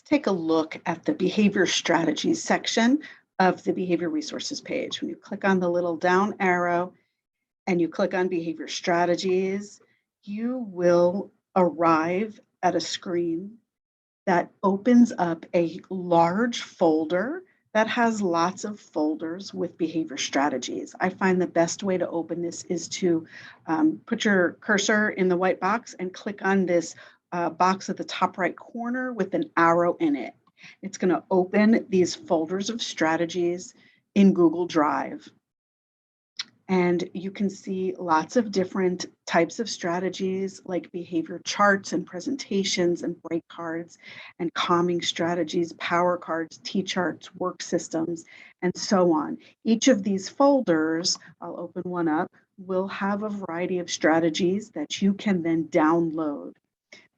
Take a look at the behavior strategies section of the behavior resources page. When you click on the little down arrow and you click on behavior strategies, you will arrive at a screen that opens up a large folder that has lots of folders with behavior strategies. I find the best way to open this is to put your cursor in the white box and click on this box at the top right corner with an arrow in it. It's going to open these folders of strategies in Google Drive. And you can see lots of different types of strategies like behavior charts and presentations and break cards and calming strategies, power cards, T-charts, work systems, and so on. Each of these folders, I'll open one up, will have a variety of strategies that you can then download.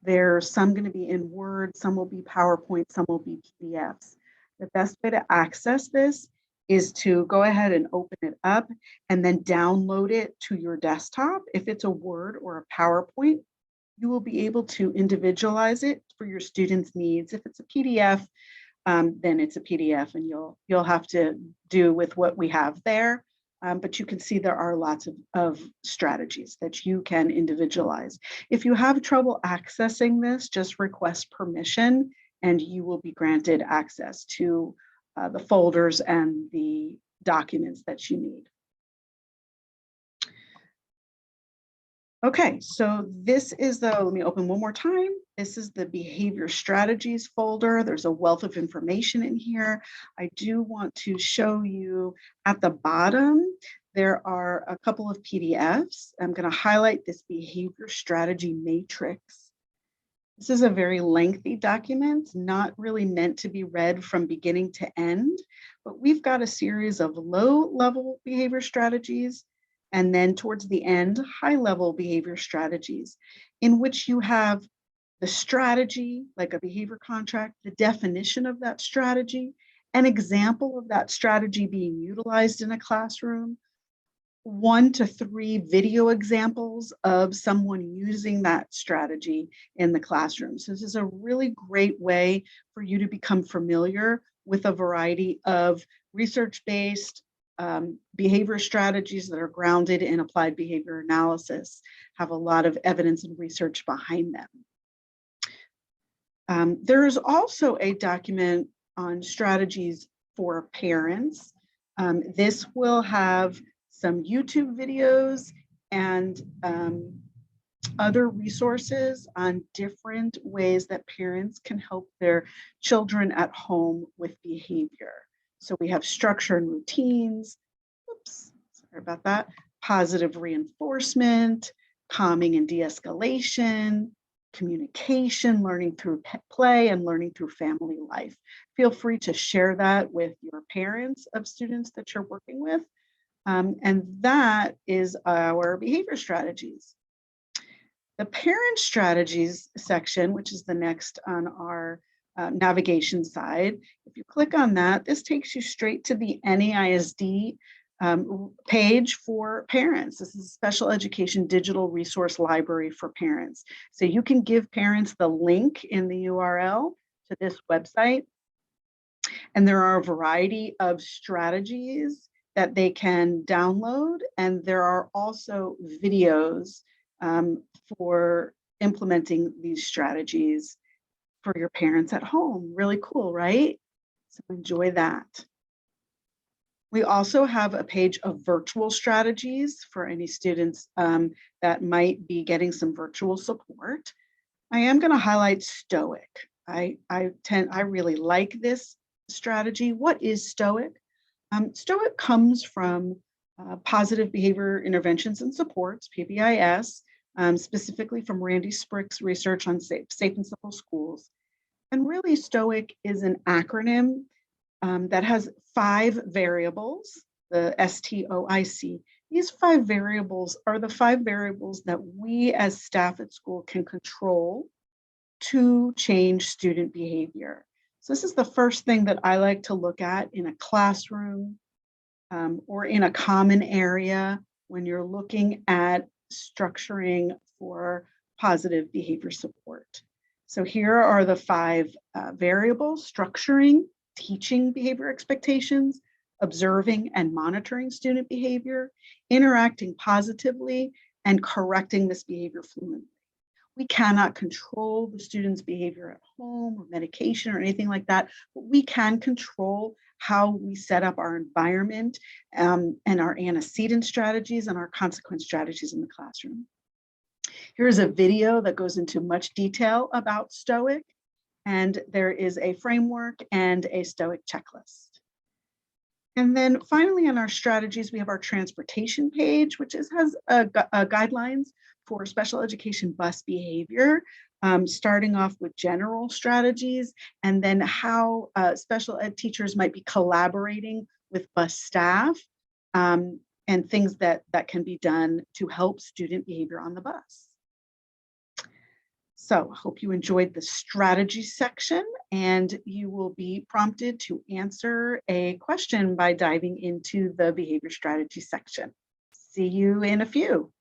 There's some going to be in Word, some will be PowerPoint, some will be PDFs. The best way to access this is to go ahead and open it up and then download it to your desktop. If it's a Word or a PowerPoint, you will be able to individualize it for your students' needs. If it's a PDF, then it's a PDF and you'll have to do with what we have there. But you can see there are lots of strategies that you can individualize. If you have trouble accessing this, just request permission and you will be granted access to the folders and the documents that you need. Okay, so this is let me open one more time. This is the behavior strategies folder. There's a wealth of information in here. I do want to show you at the bottom, there are a couple of PDFs. I'm going to highlight this behavior strategy matrix. This is a very lengthy document, not really meant to be read from beginning to end, but we've got a series of low-level behavior strategies and then towards the end, high-level behavior strategies in which you have the strategy, like a behavior contract, the definition of that strategy, an example of that strategy being utilized in a classroom, 1 to 3 video examples of someone using that strategy in the classroom. So this is a really great way for you to become familiar with a variety of research-based behavior strategies that are grounded in applied behavior analysis, have a lot of evidence and research behind them. There is also a document on strategies for parents. This will have some YouTube videos and other resources on different ways that parents can help their children at home with behavior. So we have structure and routines, oops, sorry about that, positive reinforcement, calming and de-escalation, communication, learning through play, and learning through family life. Feel free to share that with your parents of students that you're working with. And that is our behavior strategies. The parent strategies section, which is the next on our navigation side, if you click on that, this takes you straight to the NAISD page for parents. This is a special education digital resource library for parents. So you can give parents the link in the URL to this website. And there are a variety of strategies that they can download. And there are also videos for implementing these strategies for your parents at home. Really cool, right? So enjoy that. We also have a page of virtual strategies for any students that might be getting some virtual support. I am going to highlight STOIC. I really like this strategy. What is STOIC? STOIC comes from Positive Behavior Interventions and Supports, PBIS, specifically from Randy Sprick's research on safe and simple schools. And really, STOIC is an acronym that has 5 variables, the STOIC. These 5 variables are the 5 variables that we as staff at school can control to change student behavior. So this is the first thing that I like to look at in a classroom or in a common area when you're looking at structuring for positive behavior support. So here are the 5 variables: structuring, teaching behavior expectations, observing and monitoring student behavior, interacting positively, and correcting misbehavior fluently. We cannot control the student's behavior at home or medication or anything like that, but we can control how we set up our environment and our antecedent strategies and our consequence strategies in the classroom. Here's a video that goes into much detail about STOIC, and there is a framework and a STOIC checklist. And then finally, in our strategies, we have our transportation page, which has guidelines for special education bus behavior, starting off with general strategies, and then how special ed teachers might be collaborating with bus staff, and things that can be done to help student behavior on the bus. So I hope you enjoyed the strategy section, and you will be prompted to answer a question by diving into the behavior strategy section. See you in a few.